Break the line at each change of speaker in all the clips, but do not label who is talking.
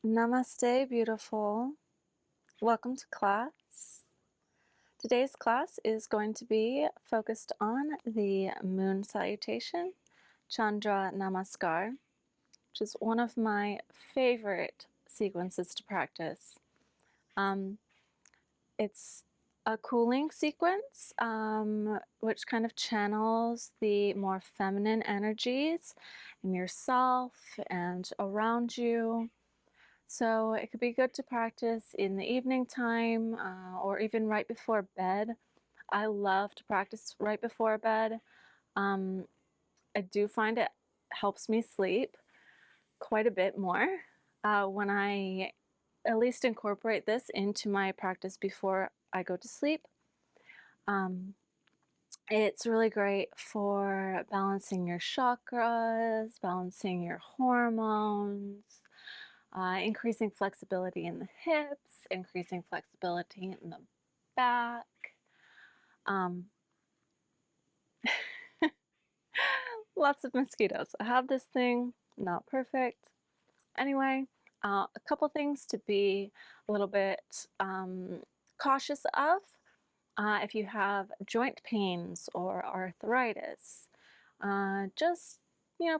Namaste, beautiful. Welcome to class. Today's class is going to be focused on the moon salutation, Chandra Namaskar, which is one of my favorite sequences to practice. It's a cooling sequence, which kind of channels the more feminine energies in yourself and around you. So it could be good to practice in the evening time or even right before bed. I love to practice right before bed. I do find it helps me sleep quite a bit more when I at least incorporate this into my practice before I go to sleep. It's really great for balancing your chakras, balancing your hormones, increasing flexibility in the hips, increasing flexibility in the back. Lots of mosquitoes. I have this thing, not perfect. Anyway, a couple things to be a little bit cautious of. If you have joint pains or arthritis, just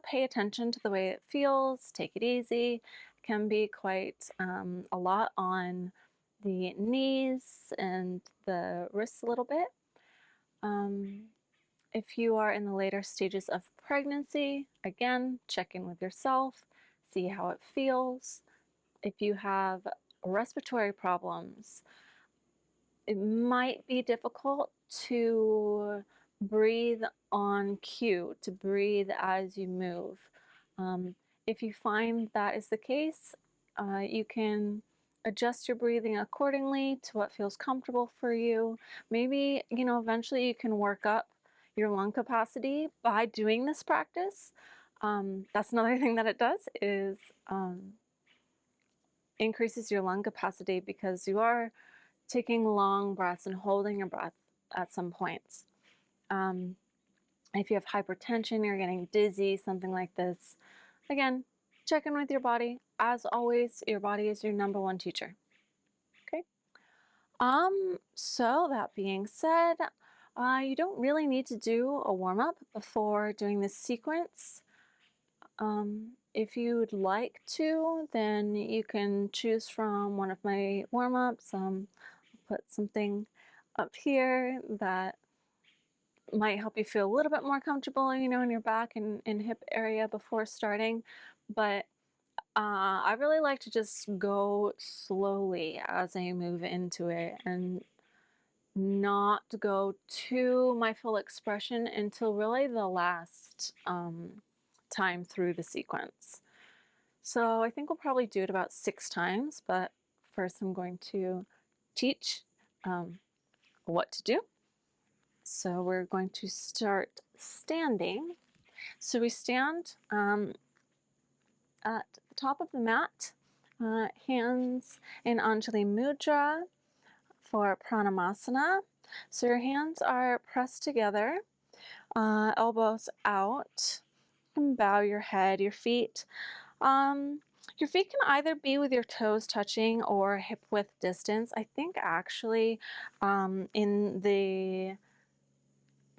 pay attention to the way it feels. Take it easy. It can be quite a lot on the knees and the wrists a little bit. If you are in the later stages of pregnancy, again, check in with yourself, see how it feels. If you have respiratory problems, it might be difficult to breathe on cue, to breathe as you move. If you find that is the case, you can adjust your breathing accordingly to what feels comfortable for you. Maybe, eventually you can work up your lung capacity by doing this practice. That's another thing that it does is increases your lung capacity because you are taking long breaths and holding your breath at some points. If you have hypertension, you're getting dizzy, something like this, again, check in with your body. As always, your body is your number one teacher. Okay. So that being said, you don't really need to do a warm-up before doing this sequence. If you would like to, then you can choose from one of my warm-ups. I'll put something up here that might help you feel a little bit more comfortable, in your back and hip area before starting. But I really like to just go slowly as I move into it and not go to my full expression until really the last time through the sequence. So I think we'll probably do it about 6 times, but first I'm going to teach what to do. So we're going to start standing. So we stand at the top of the mat, hands in Anjali Mudra for Pranamasana. So your hands are pressed together, elbows out. You can bow your head, your feet. Your feet can either be with your toes touching or hip width distance. I think actually in the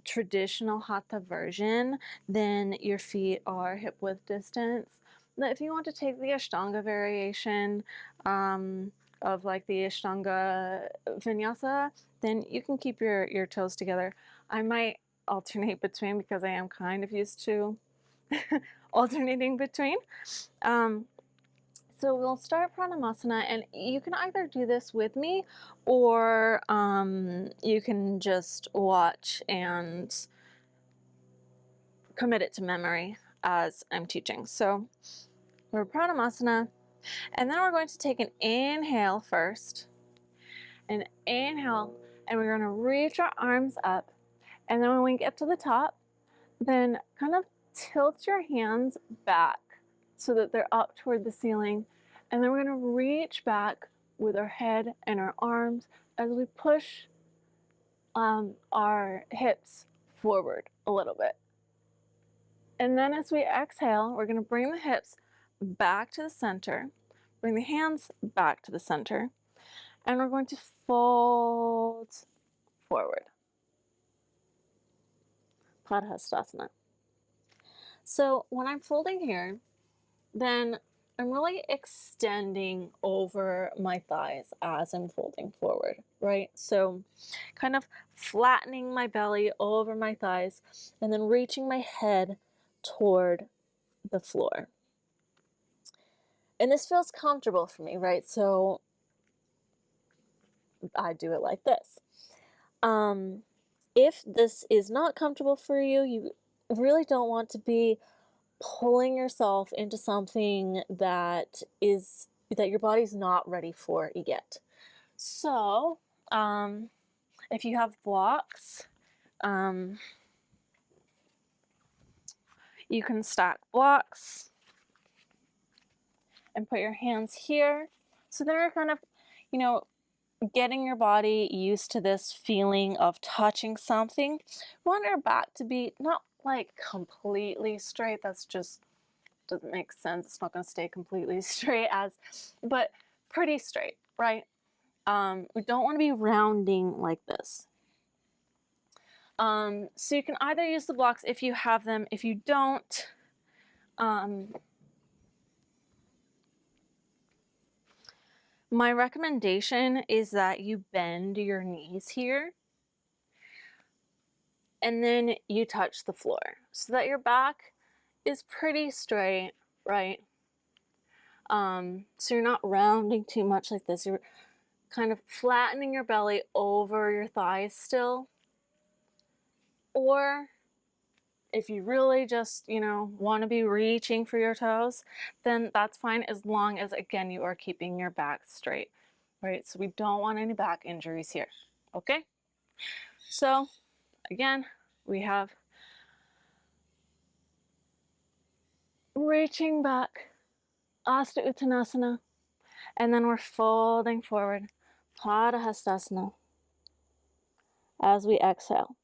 traditional hatha version, then your feet are hip width distance. But if you want to take the Ashtanga variation of like the Ashtanga vinyasa, then you can keep your toes together. I might alternate between because I am kind of used to alternating between. So we'll start Pranamasana, and you can either do this with me or you can just watch and commit it to memory as I'm teaching. So we're Pranamasana, and then we're going to take an inhale first, an inhale, and we're going to reach our arms up, and then when we get to the top, then kind of tilt your hands back so that they're up toward the ceiling, and then we're going to reach back with our head and our arms as we push our hips forward a little bit. And then as we exhale, we're going to bring the hips back to the center, bring the hands back to the center, and we're going to fold forward. Padhastasana. So when I'm folding here, then I'm really extending over my thighs as I'm folding forward, right? So kind of flattening my belly over my thighs and then reaching my head toward the floor. And this feels comfortable for me, right? So I do it like this. If this is not comfortable for you, you really don't want to be pulling yourself into something that your body's not ready for yet. So, if you have blocks, you can stack blocks and put your hands here. So they're kind of, getting your body used to this feeling of touching something. We want our back to be not like completely straight. That's just doesn't make sense. It's not going to stay completely straight but pretty straight, right? We don't want to be rounding like this. So you can either use the blocks if you have them. If you don't, my recommendation is that you bend your knees here and then you touch the floor so that your back is pretty straight, right? So you're not rounding too much like this. You're kind of flattening your belly over your thighs still. Or if you really just, want to be reaching for your toes, then that's fine as long as, again, you are keeping your back straight, right? So we don't want any back injuries here, okay? So again, we have reaching back, Asta Uttanasana, and then we're folding forward, Padahastasana, as we exhale.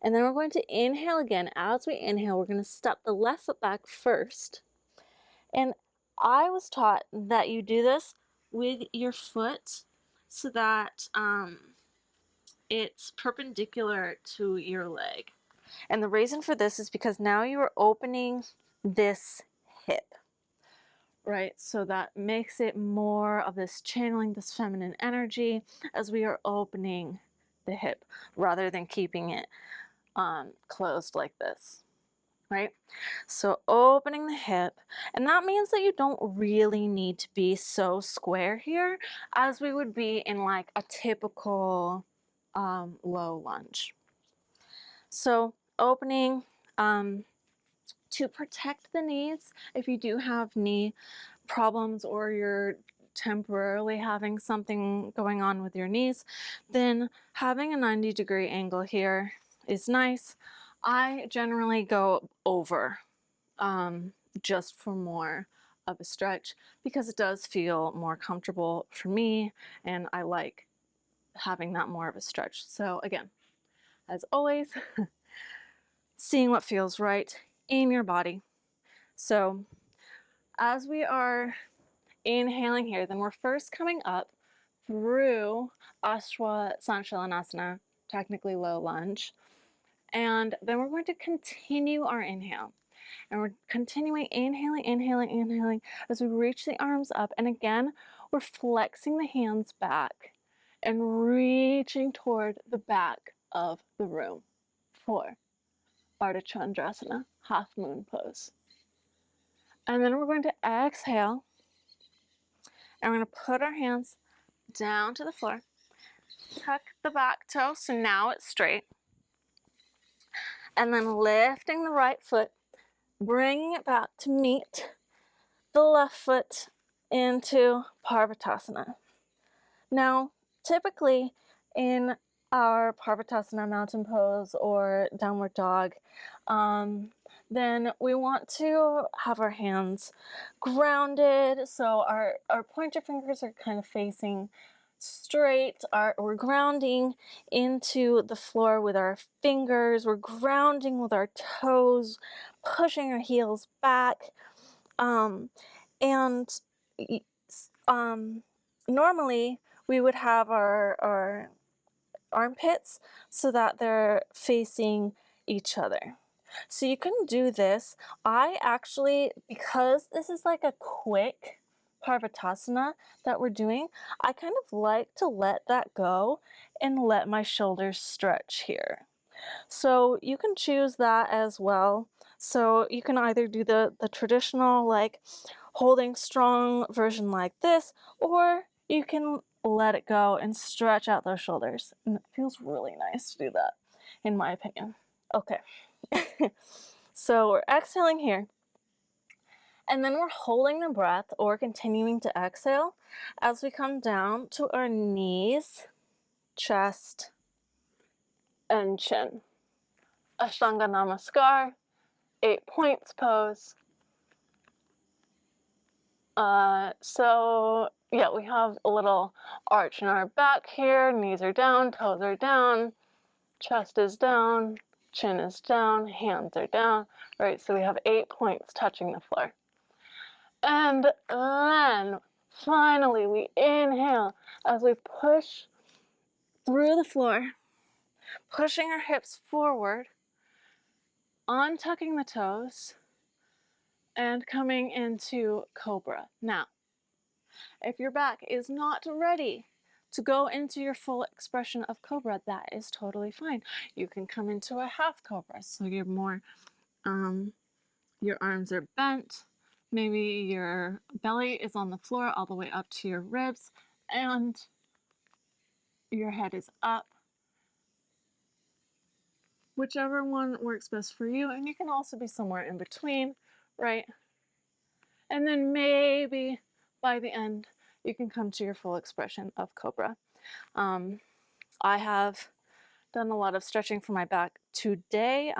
And then we're going to inhale again. As we inhale, we're going to step the left foot back first. And I was taught that you do this with your foot so that it's perpendicular to your leg. And the reason for this is because now you are opening this hip, right? So that makes it more of this channeling, this feminine energy as we are opening the hip rather than keeping it closed like this, right? So opening the hip, and that means that you don't really need to be so square here as we would be in like a typical low lunge. So opening to protect the knees, if you do have knee problems or you're temporarily having something going on with your knees, then having a 90-degree angle here is nice. I generally go over just for more of a stretch because it does feel more comfortable for me and I like having that more of a stretch. So again, as always, seeing what feels right in your body. So as we are inhaling here, then we're first coming up through Ashwa Sanchalanasana, technically low lunge, and then we're going to continue our inhale. And we're continuing inhaling, inhaling, inhaling as we reach the arms up. And again, we're flexing the hands back and reaching toward the back of the room for Ardha Chandrasana, half moon pose. And then we're going to exhale and we're going to put our hands down to the floor. Tuck the back toe, so now it's straight. And then lifting the right foot, bringing it back to meet the left foot into Parvatasana. Now, typically in our Parvatasana mountain pose or downward dog, then we want to have our hands grounded. So our pointer fingers are kind of facing straight. We're grounding into the floor with our fingers. We're grounding with our toes, pushing our heels back. And normally we would have our armpits so that they're facing each other. So you can do this. I actually, because this is like a quick Parvatasana that we're doing, I kind of like to let that go and let my shoulders stretch here. So you can choose that as well. So you can either do the traditional like holding strong version like this, or you can let it go and stretch out those shoulders. And it feels really nice to do that, in my opinion. Okay. So we're exhaling here. And then we're holding the breath or continuing to exhale as we come down to our knees, chest, and chin. Ashtanga Namaskar, 8 points pose. So yeah, we have a little arch in our back here, knees are down, toes are down, chest is down, chin is down, hands are down, right? So we have 8 points touching the floor. And then finally we inhale as we push through the floor, pushing our hips forward, untucking the toes, and coming into Cobra. Now, if your back is not ready to go into your full expression of Cobra, that is totally fine. You can come into a half Cobra, so you're more, your arms are bent, maybe your belly is on the floor all the way up to your ribs, and your head is up. Whichever one works best for you, and you can also be somewhere in between, right? And then maybe by the end, you can come to your full expression of Cobra. I have done a lot of stretching for my back today,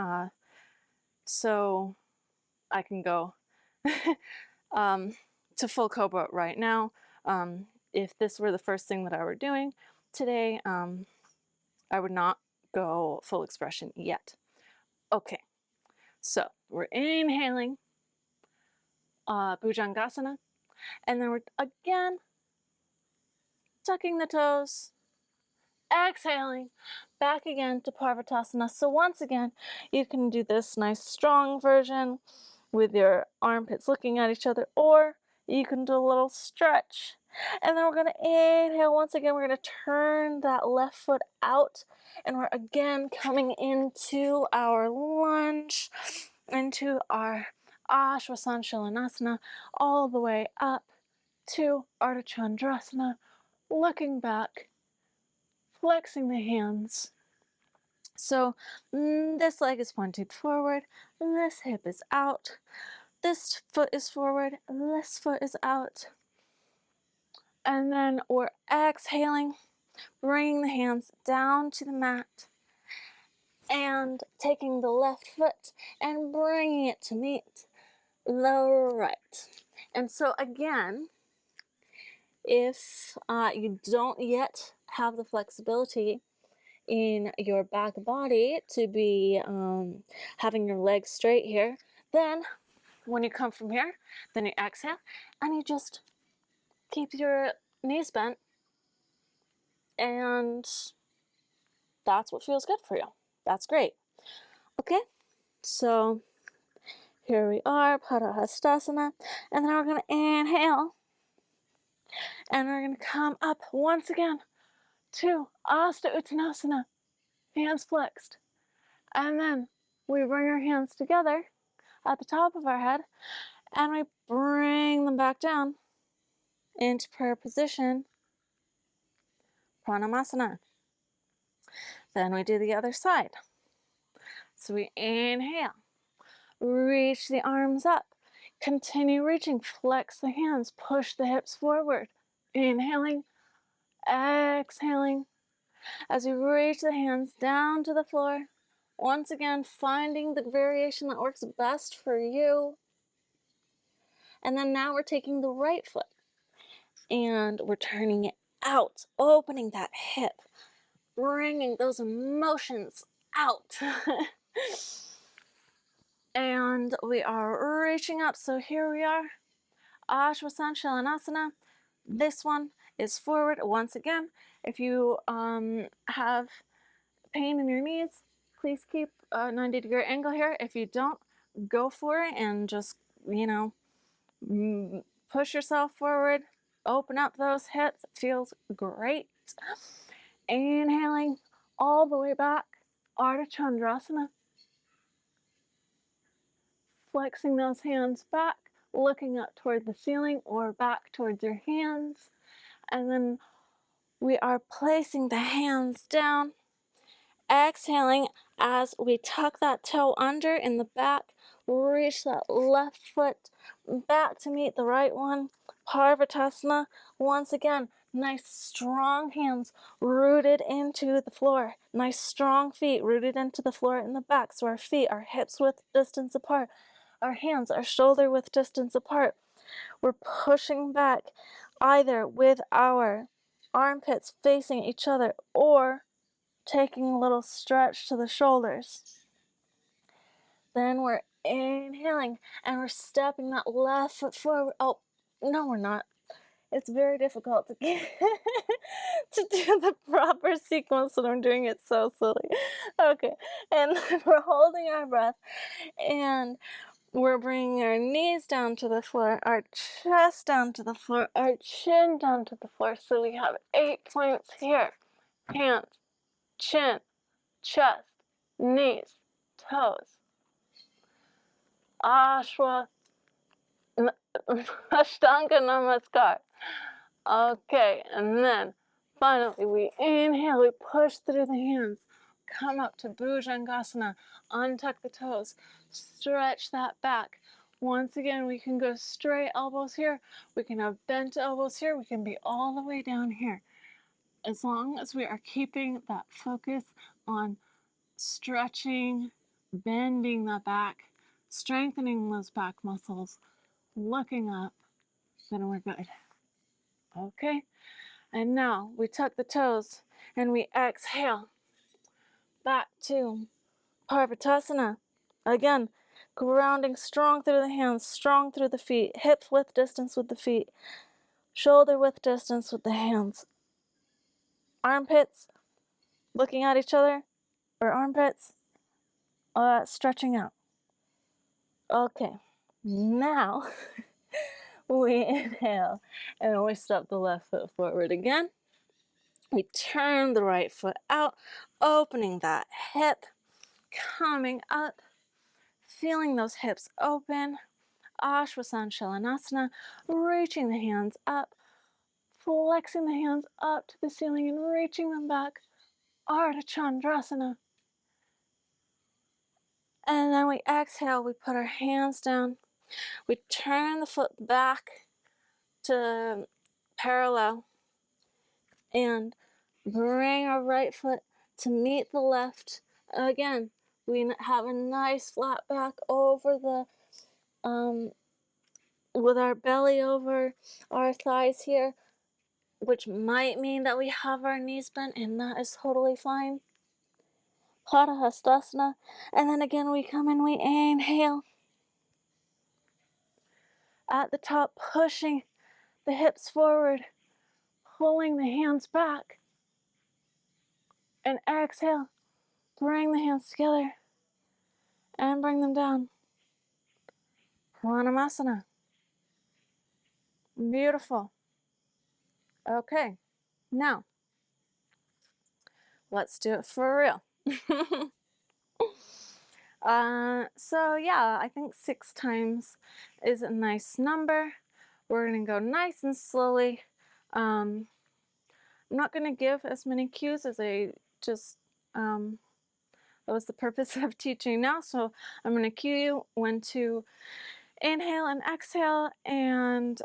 so I can go to full Cobra right now. If this were the first thing that I were doing today, I would not go full expression yet. Okay, so we're inhaling Bhujangasana, and then we're again tucking the toes, exhaling, back again to Parvatasana. So once again, you can do this nice strong version with your armpits looking at each other, or you can do a little stretch. And then we're going to inhale once again. We're going to turn that left foot out, and we're again coming into our lunge, into our Shavasana, all the way up to Ardha Chandrasana, looking back, flexing the hands. So this leg is pointed forward, this hip is out, this foot is forward, this foot is out. And then we're exhaling, bringing the hands down to the mat, and taking the left foot and bringing it to meet the right. And so again, if you don't yet have the flexibility in your back body to be having your legs straight here, then when you come from here, then you exhale and you just keep your knees bent, and that's what feels good for you. That's great. Okay, so here we are, Padahastasana, and then we're going to inhale, and we're going to come up once again to Asta Uttanasana, hands flexed, and then we bring our hands together at the top of our head, and we bring them back down into prayer position, Pranamasana. Then we do the other side. So we inhale, reach the arms up, continue reaching, flex the hands, push the hips forward, inhaling, exhaling, as we reach the hands down to the floor. Once again, finding the variation that works best for you. And then now we're taking the right foot and we're turning it out, opening that hip, bringing those emotions out. And we are reaching up. So here we are, Shavasana, This one is forward. Once again, if you have pain in your knees, please keep a 90-degree angle here. If you don't, go for it and just, you know, push yourself forward, open up those hips. It feels great. Inhaling all the way back, Ardha Chandrasana. Flexing those hands back, looking up toward the ceiling or back towards your hands. And then we are placing the hands down, exhaling as we tuck that toe under in the back, reach that left foot back to meet the right one. Parvatasana. Once again, nice strong hands rooted into the floor. Nice strong feet rooted into the floor in the back. So our feet are hips width distance apart. Our hands are shoulder width distance apart. We're pushing back either with our armpits facing each other or taking a little stretch to the shoulders. Then we're inhaling and we're stepping that left foot forward. Oh, no, we're not. It's very difficult to get to do the proper sequence when I'm doing it so silly. Okay, and we're holding our breath and we're bringing our knees down to the floor, our chest down to the floor, our chin down to the floor. So we have 8 points here. Hands, chin, chest, knees, toes. Ashtanga Namaskar. Okay, and then finally we inhale, we push through the hands, come up to Bhujangasana, untuck the toes, stretch that back. Once again, we can go straight elbows here, we can have bent elbows here, we can be all the way down here. As long as we are keeping that focus on stretching, bending the back, strengthening those back muscles, looking up, then we're good. Okay, and now we tuck the toes and we exhale back to Parvatasana. Again, grounding strong through the hands, strong through the feet, hips width distance with the feet, shoulder width distance with the hands. Armpits looking at each other, or armpits stretching out. Okay, now we inhale and we step the left foot forward again. We turn the right foot out, opening that hip, coming up, feeling those hips open. Shavasana, reaching the hands up, flexing the hands up to the ceiling and reaching them back. Ardha Chandrasana. And then we exhale, we put our hands down, we turn the foot back to parallel and bring our right foot to meet the left. Again, we have a nice flat back over the with our belly over our thighs here, which might mean that we have our knees bent, and that is totally fine. Padahastasana, and then again we come and we inhale. At the top, pushing the hips forward, pulling the hands back, and exhale, bring the hands together, and bring them down. Pranayama. Beautiful. Okay, now let's do it for real. So yeah, I think 6 times is a nice number. We're gonna go nice and slowly. I'm not gonna give as many cues as I just, that was the purpose of teaching now. So I'm gonna cue you when to inhale and exhale and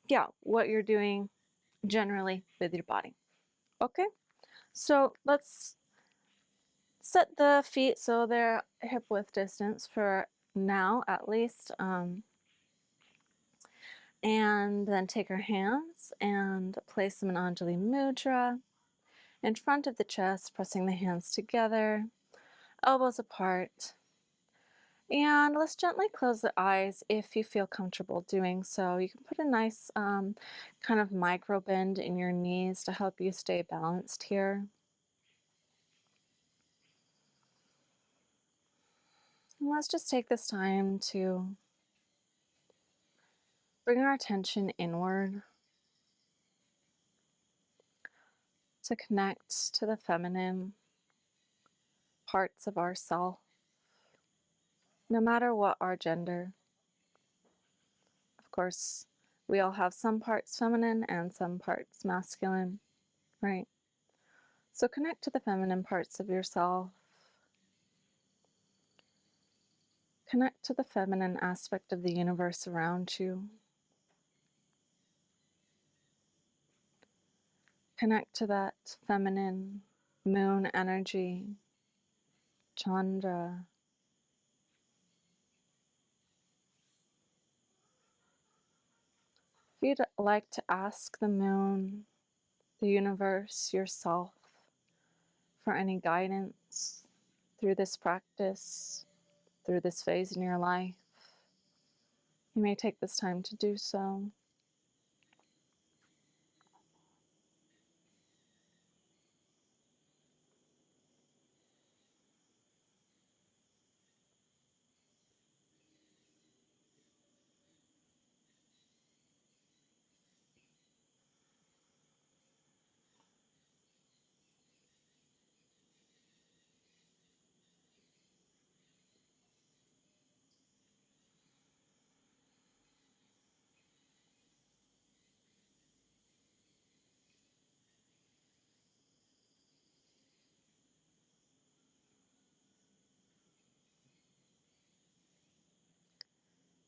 yeah, what you're doing generally with your body. Okay, so let's set the feet so they're hip width distance for now at least. And then take our hands and place them in Anjali Mudra in front of the chest, pressing the hands together, elbows apart. And let's gently close the eyes if you feel comfortable doing so. You can put a nice kind of micro bend in your knees to help you stay balanced here. And let's just take this time to bring our attention inward, to connect to the feminine parts of ourself, no matter what our gender. Of course, we all have some parts feminine and some parts masculine, right? So connect to the feminine parts of yourself. Connect to the feminine aspect of the universe around you. Connect to that feminine moon energy, Chandra. If you'd like to ask the moon, the universe, yourself, for any guidance through this practice, through this phase in your life, you may take this time to do so.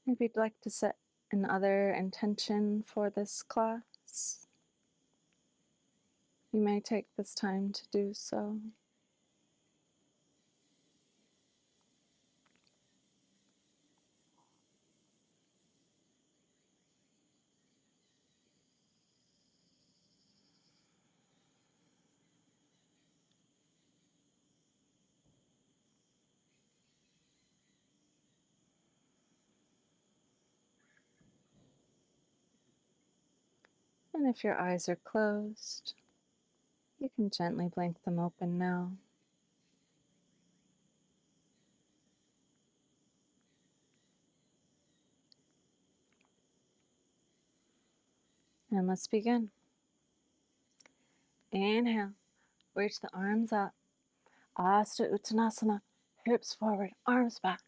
Maybe you'd like to set another intention for this class. You may take this time to do so. And if your eyes are closed, you can gently blink them open now. And let's begin. Inhale, reach the arms up. Asta Uttanasana, hips forward, arms back.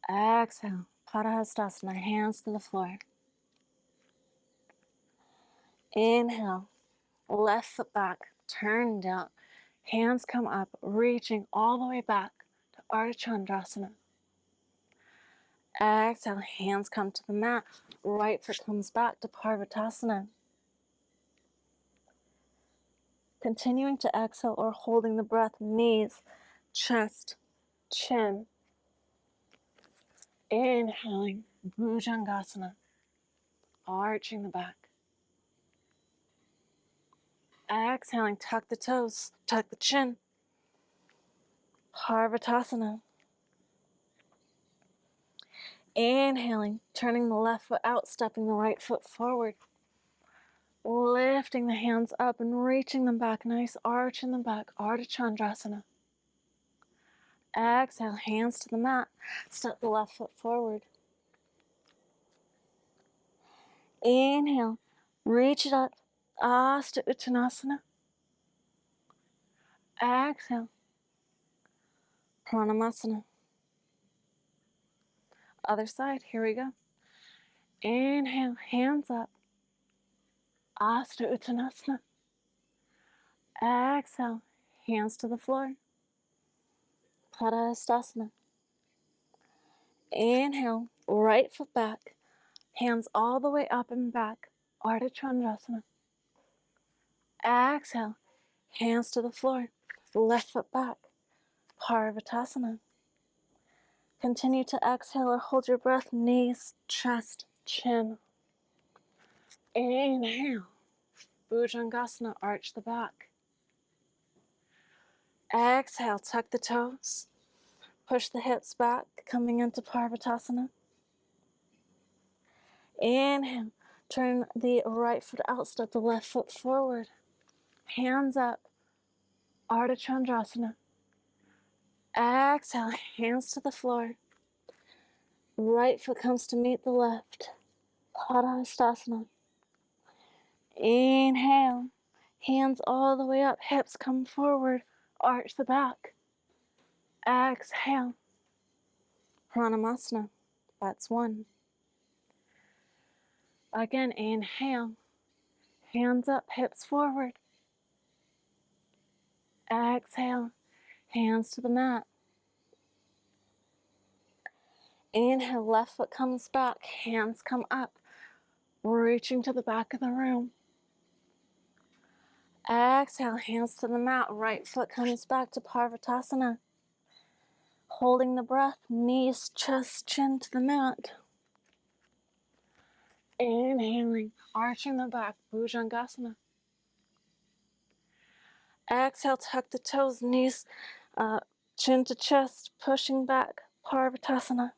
Exhale, Padahastasana, hands to the floor. Inhale, left foot back, turn down. Hands come up, reaching all the way back to Ardha Chandrasana. Exhale, hands come to the mat. Right foot comes back to Parvatasana. Continuing to exhale or holding the breath, knees, chest, chin. Inhaling, Bhujangasana, arching the back. Exhaling, tuck the toes, tuck the chin. Parvatasana. Inhaling, turning the left foot out, stepping the right foot forward. Lifting the hands up and reaching them back. Nice arch in the back, Ardha Chandrasana. Exhale, hands to the mat. Step the left foot forward. Inhale, reach it up, Asta Uttanasana. Exhale, Pranamasana. Other side, here we go. Inhale, hands up, Asta Uttanasana. Exhale, hands to the floor, Padahastasana. Inhale, right foot back, hands all the way up and back, Ardha Chandrasana. Exhale, hands to the floor, left foot back, Parvatasana. Continue to exhale or hold your breath, knees, chest, chin. Inhale, Bhujangasana, arch the back. Exhale, tuck the toes. Push the hips back, coming into Parvatasana. Inhale. Turn the right foot out, step the left foot forward. Hands up. Ardha Chandrasana. Exhale, hands to the floor. Right foot comes to meet the left. Padahastasana. Inhale. Hands all the way up, hips come forward. Arch the back. Exhale. Pranamasana. That's one. Again, inhale. Hands up, hips forward. Exhale. Hands to the mat. Inhale, left foot comes back, hands come up, reaching to the back of the room. Exhale, hands to the mat, right foot comes back to Parvatasana. Holding the breath, knees, chest, chin to the mat. Inhaling, arching the back, Bhujangasana. Exhale, tuck the toes, knees, chin to chest, pushing back, Parvatasana.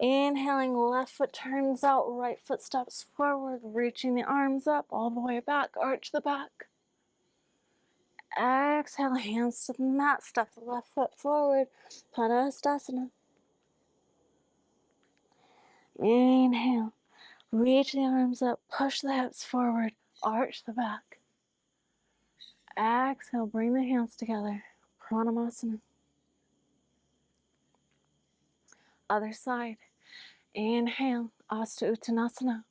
Inhaling, left foot turns out, right foot steps forward, reaching the arms up all the way back, arch the back. Exhale, hands to the mat, step the left foot forward, Padahastasana. Inhale, reach the arms up, push the hips forward, arch the back. Exhale, bring the hands together, Pranamasana. Other side. Inhale, Asta Uttanasana.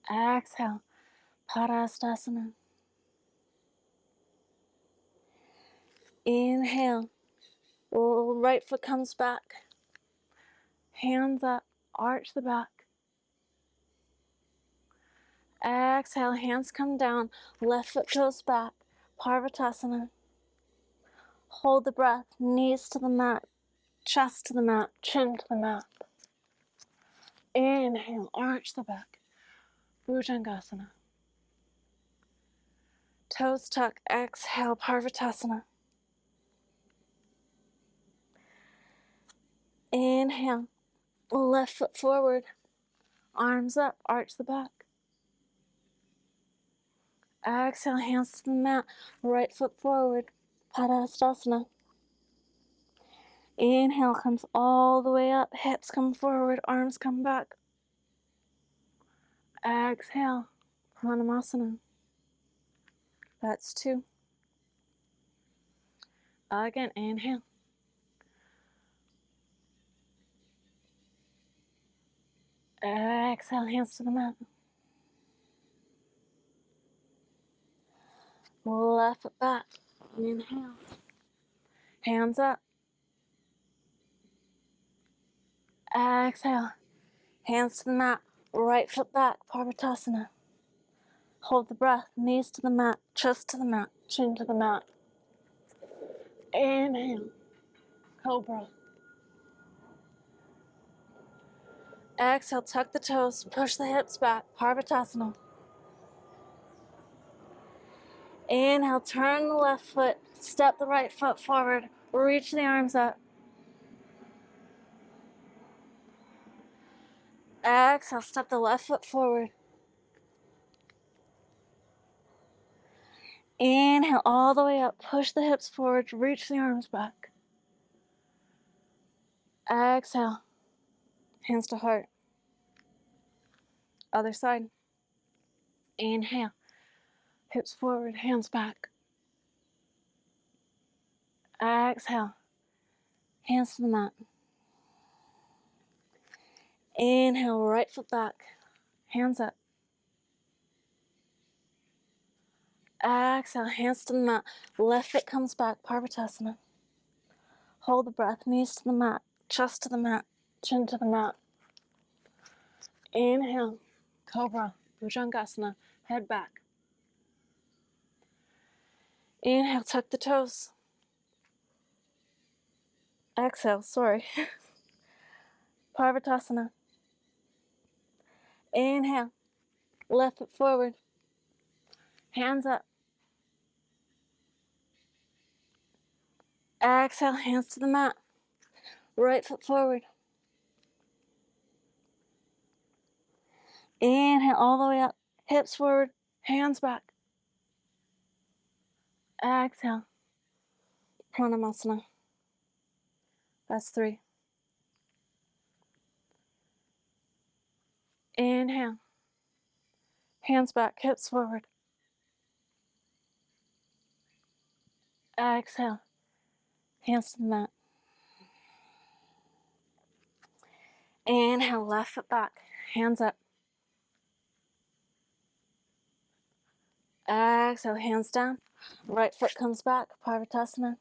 Exhale, Padahastasana. Inhale, right foot comes back, hands up, arch the back. Exhale, hands come down, left foot goes back, Parvatasana. Hold the breath, knees to the mat, chest to the mat, chin to the mat. Inhale, arch the back, Bhujangasana. Toes tuck, exhale, Parvatasana. Inhale, left foot forward, arms up, arch the back. Exhale, hands to the mat, right foot forward, Padahastasana. Inhale comes all the way up, hips come forward, arms come back. Exhale, Pranamasana. That's two. Again, inhale. Exhale, hands to the mat. Left foot back. Inhale. Hands up. Exhale. Hands to the mat. Right foot back. Parvatasana. Hold the breath. Knees to the mat. Chest to the mat. Chin to the mat. Inhale. Cobra. Exhale. Tuck the toes. Push the hips back. Parvatasana. Inhale. Turn the left foot. Step the right foot forward. Reach the arms up. Exhale, step the left foot forward. Inhale all the way up, push the hips forward, reach the arms back. Exhale, hands to heart. Other side. Inhale, hips forward, hands back. Exhale, hands to the mat. Inhale, right foot back, hands up. Exhale, hands to the mat. Left foot comes back, Parvatasana. Hold the breath, knees to the mat, chest to the mat, chin to the mat. Inhale, Cobra, Bhujangasana, head back. Inhale, tuck the toes. Exhale, Parvatasana. Inhale, left foot forward, hands up. Exhale, hands to the mat. Right foot forward. Inhale all the way up. Hips forward, hands back. Exhale. Pranayama. That's 3. Inhale. Hands back, hips forward. Exhale. Hands to the mat. Inhale, left foot back. Hands up. Exhale, hands down. Right foot comes back, Parvatasana.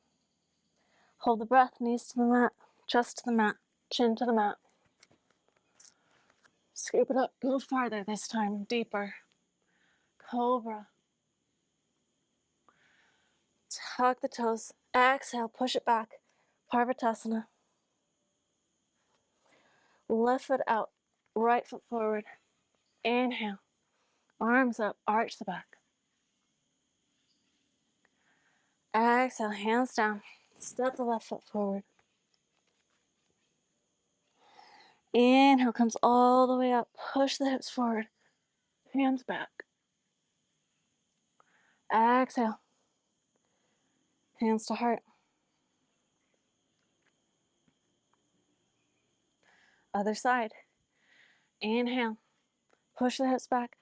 Hold the breath, knees to the mat, chest to the mat, chin to the mat. Scoop it up, go farther this time, deeper. Cobra. Tuck the toes. Exhale, push it back, Parvatasana. Left foot out, right foot forward. Inhale, arms up, arch the back. Exhale, hands down, step the left foot forward. Inhale comes all the way up, push the hips forward, hands back. Exhale, hands to heart. Other side. Inhale, push the hips back.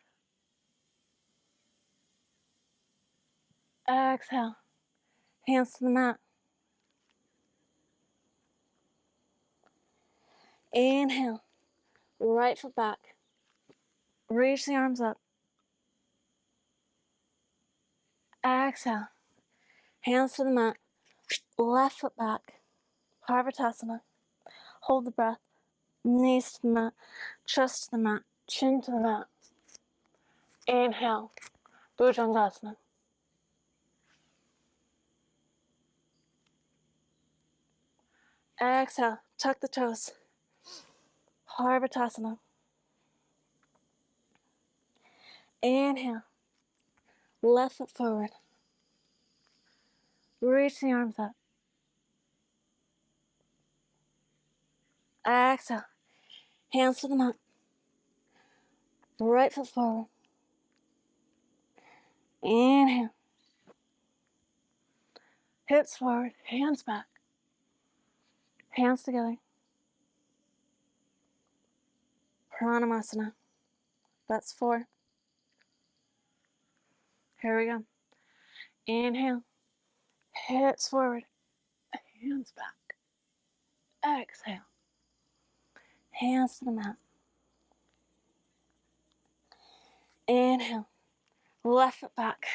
Exhale, hands to the mat. Inhale, right foot back. Reach the arms up. Exhale, hands to the mat. Left foot back. Parvatasana. Hold the breath. Knees to the mat. Chest to the mat. Chin to the mat. Inhale, Bhujangasana. Exhale, tuck the toes. Parvatasana. Inhale, left foot forward. Reach the arms up. Exhale, hands to the mat. Right foot forward. Inhale. Hips forward, hands back. Hands together. Pranayama. That's 4. Here we go. Inhale. Hips forward. Hands back. Exhale. Hands to the mat. Inhale. Left foot back.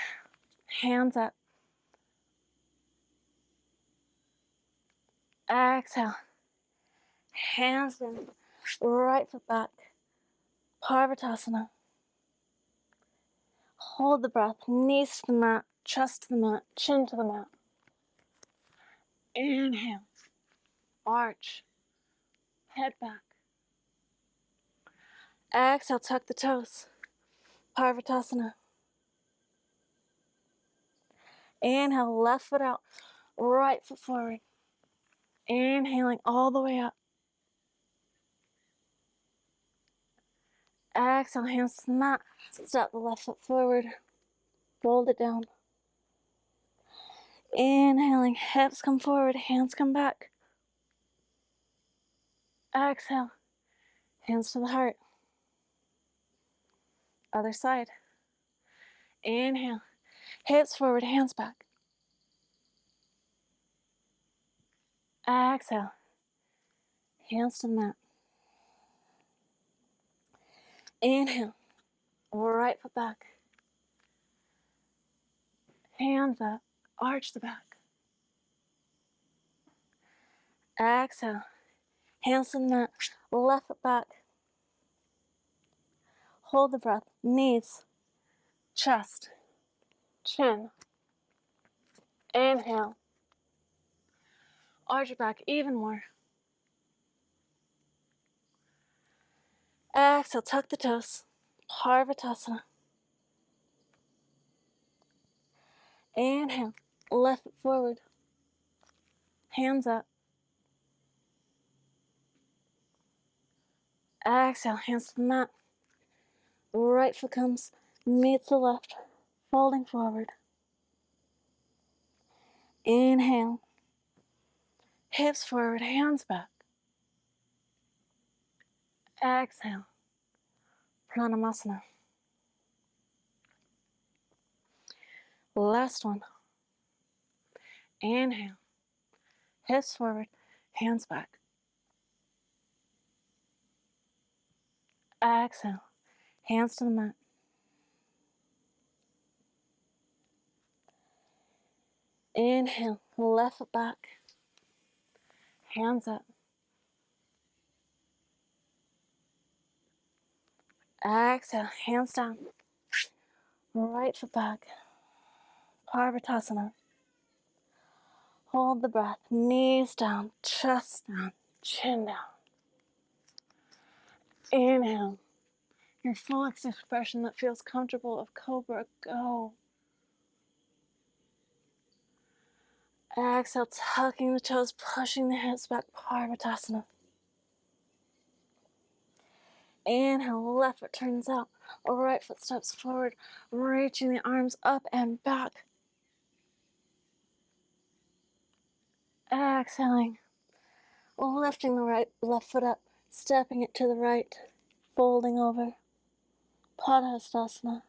Hands up. Exhale. Hands down. Right foot back. Parvatasana. Hold the breath. Knees to the mat. Chest to the mat. Chin to the mat. Inhale. Arch. Head back. Exhale. Tuck the toes. Parvatasana. Inhale, left foot out, right foot forward. Inhaling all the way up. Exhale, hands to the mat. Step the left foot forward. Fold it down. Inhaling, hips come forward, hands come back. Exhale, hands to the heart. Other side. Inhale, hips forward, hands back. Exhale, hands to the mat. Inhale, right foot back. Hands up, arch the back. Exhale, hands to the mat, left foot back. Hold the breath, knees, chest, chin. Inhale, arch your back even more. Exhale, tuck the toes, Parvatasana. Inhale, left foot forward. hands up. Exhale, hands to the mat. Right foot comes, meets the left, folding forward. Inhale, hips forward, hands back. Exhale, Pranamasana. Last one. Inhale, hips forward, hands back. Exhale, hands to the mat. Inhale, left foot back, hands up. Exhale, hands down. Right foot back, Parvatasana. Hold the breath, knees down, chest down, chin down. Inhale, your full expression that feels comfortable of Cobra, go. Exhale, tucking the toes, pushing the hips back, Parvatasana. Inhale, left foot turns out, right foot steps forward, reaching the arms up and back. Exhaling, lifting the left foot up, stepping it to the right, folding over, Padhastasana.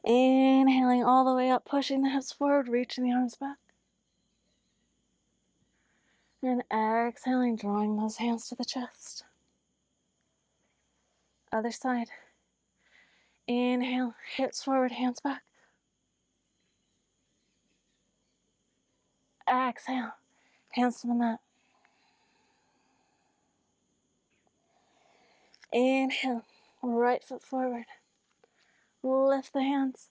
Inhaling all the way up, pushing the hips forward, reaching the arms back. And exhaling, drawing those hands to the chest. Other side. Inhale, hips forward, hands back. Exhale, hands to the mat. Inhale, right foot forward. Lift the hands.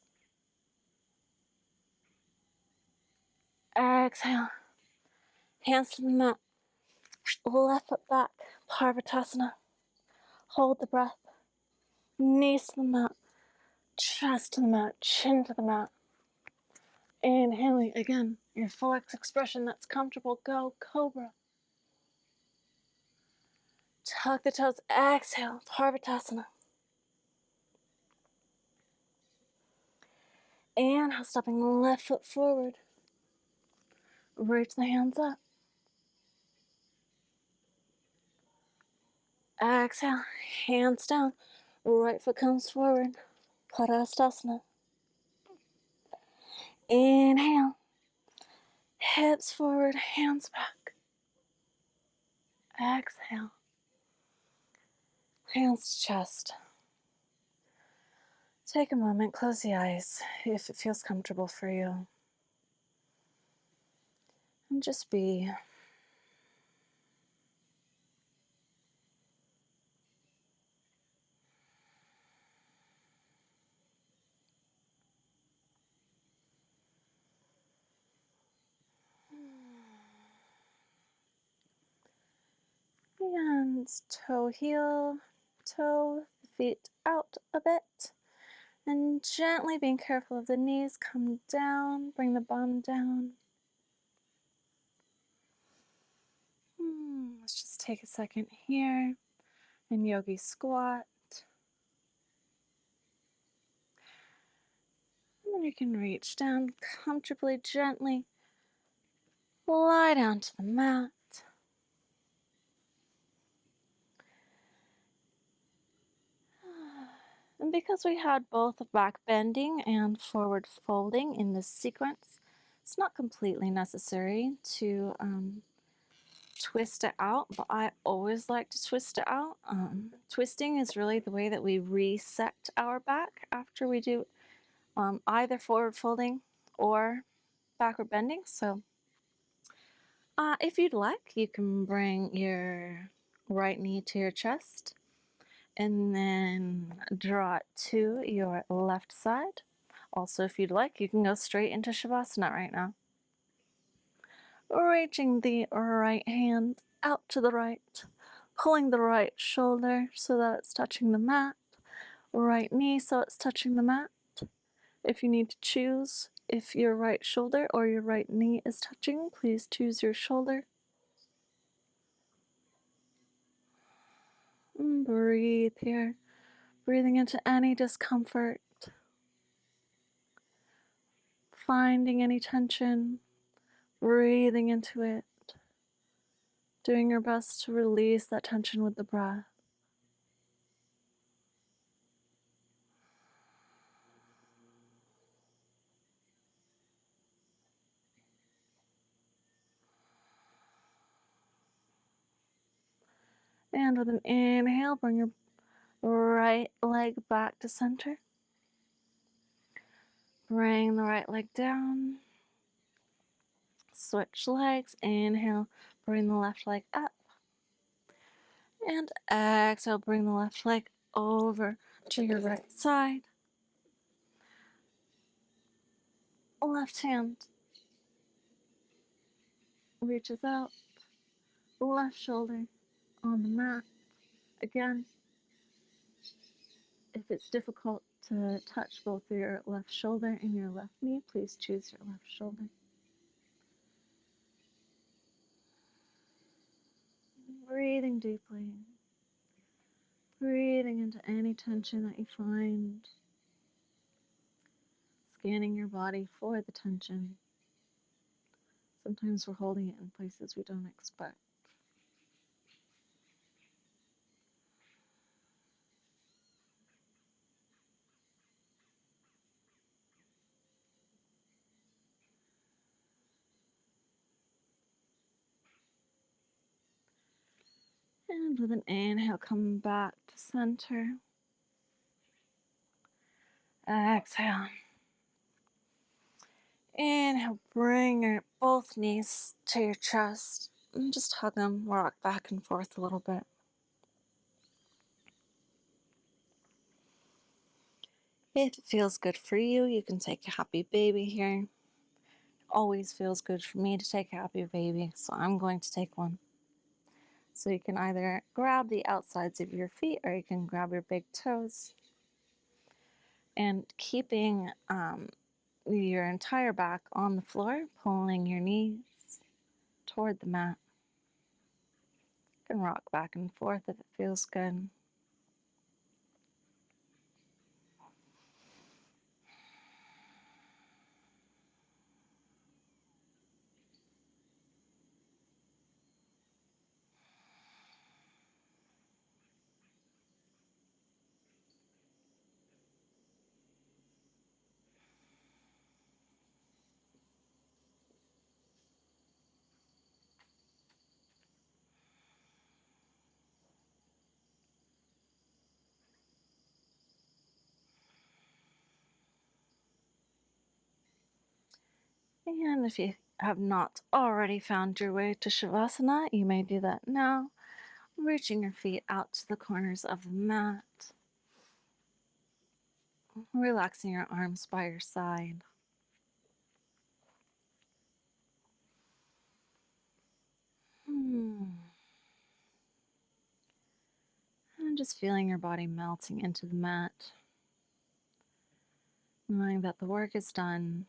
Exhale, hands to the mat. Left foot back, Parvatasana. Hold the breath. Knees to the mat, chest to the mat, chin to the mat. Inhaling again, your full expression that's comfortable. Go, Cobra. Tuck the toes, exhale, Parvatasana. Inhale, stepping left foot forward. Reach the hands up. Exhale, hands down. Right foot comes forward. Padhastasana. Inhale. Hips forward, hands back. Exhale. Hands to chest. Take a moment, close the eyes if it feels comfortable for you. And just be. And toe heel, toe the feet out a bit. And gently being careful of the knees, come down, bring the bum down. Let's just take a second here. And yogi squat. And then you can reach down comfortably, gently. Lie down to the mat. And because we had both back bending and forward folding in this sequence, it's not completely necessary to twist it out, but I always like to twist it out. Twisting is really the way that we reset our back after we do either forward folding or backward bending. So if you'd like, you can bring your right knee to your chest and then draw it to your left side. Also, if you'd like, you can go straight into Shavasana right now. Reaching the right hand out to the right, pulling the right shoulder so that it's touching the mat, right knee so it's touching the mat. If you need to choose if your right shoulder or your right knee is touching, please choose your shoulder. And breathe here, breathing into any discomfort, finding any tension, breathing into it, doing your best to release that tension with the breath. And with an inhale, bring your right leg back to center. Bring the right leg down. Switch legs. Inhale, bring the left leg up. And exhale, bring the left leg over to your right side. Left hand reaches out. Left shoulder on the mat. Again, if it's difficult to touch both your left shoulder and your left knee, please choose your left shoulder. Breathing deeply. Breathing into any tension that you find. Scanning your body for the tension. Sometimes we're holding it in places we don't expect. And with an inhale, come back to center. Exhale. Inhale, bring your both knees to your chest. And just hug them, rock back and forth a little bit. If it feels good for you, you can take a happy baby here. Always feels good for me to take a happy baby, so I'm going to take one. So you can either grab the outsides of your feet or you can grab your big toes. And keeping your entire back on the floor, pulling your knees toward the mat. You can rock back and forth if it feels good. And if you have not already found your way to Shavasana, you may do that now, reaching your feet out to the corners of the mat, relaxing your arms by your side. And just feeling your body melting into the mat, knowing that the work is done,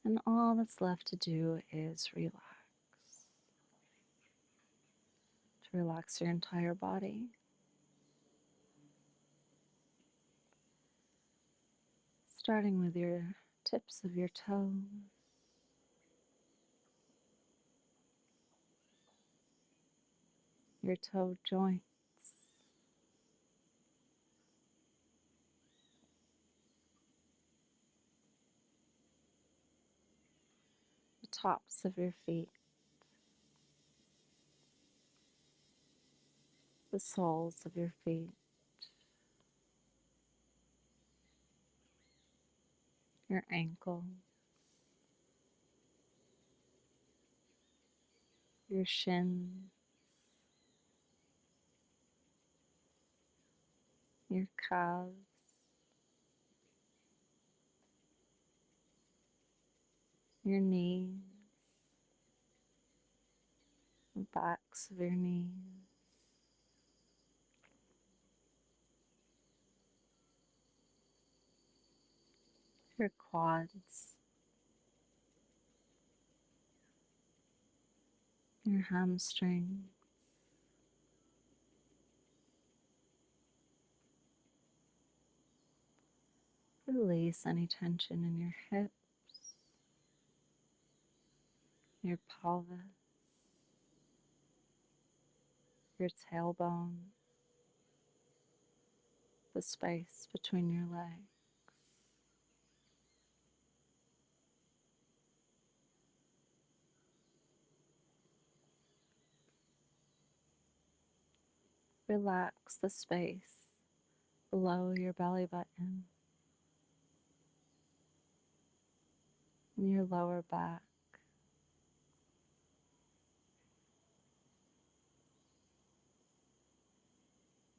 and all that's left to do is relax. To relax your entire body. Starting with your tips of your toes, your toe joints, the tops of your feet, the soles of your feet, your ankle, your shin, your calves, your knees, the backs of your knees, your quads, your hamstrings, Release any tension in your hips, your pelvis, your tailbone, the space between your legs. Relax the space below your belly button, and your lower back,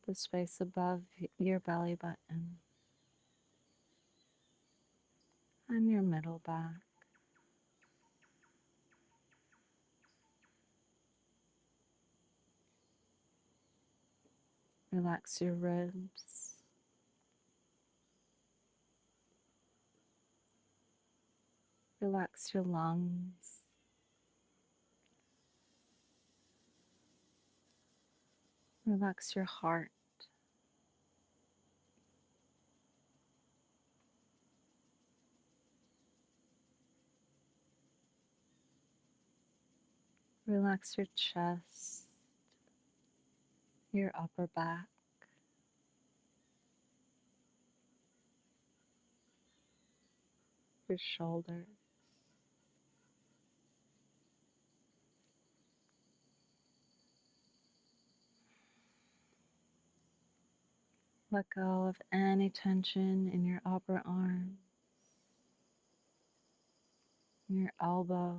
the space above your belly button, and your middle back. Relax your ribs, relax your lungs, relax your heart, relax your chest, your upper back, your shoulders. Let go of any tension in your upper arm, your elbows,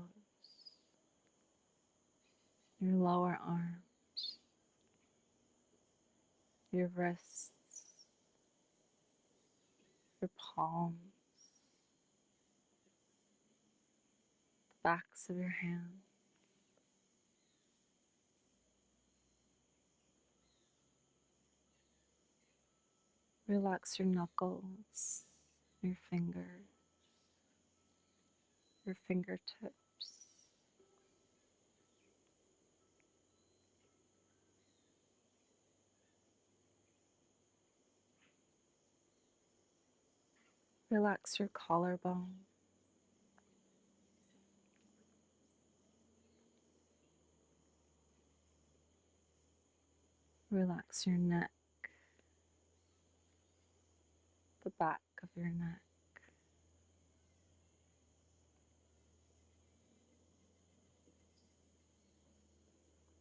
your lower arms, your wrists, your palms, the backs of your hands. Relax your knuckles, your fingers, your fingertips. Relax your collarbone. Relax your neck, the back of your neck.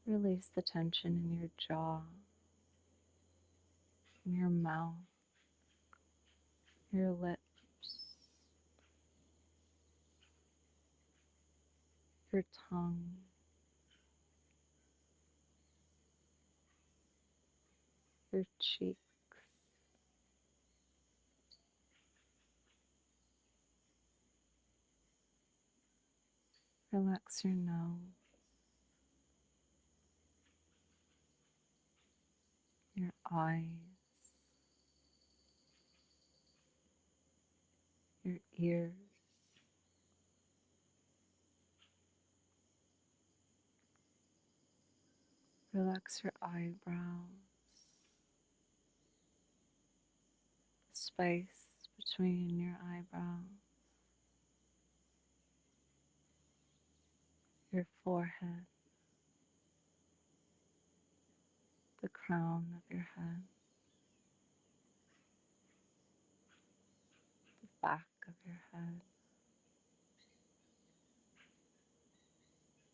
Release the tension in your jaw, in your mouth, your lips, your tongue, your cheeks. Relax your nose, your eyes, your ears. Relax your eyebrows, the space between your eyebrows, your forehead, the crown of your head, the back of your head.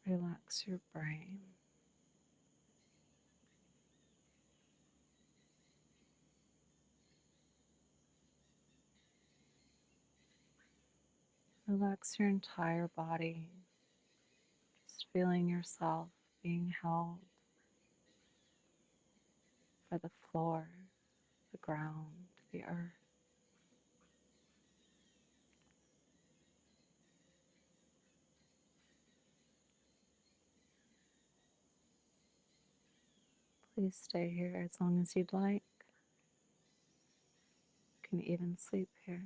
Relax your brain. Relax your entire body, just feeling yourself being held by the floor, the ground, the earth. Please stay here as long as you'd like. You can even sleep here.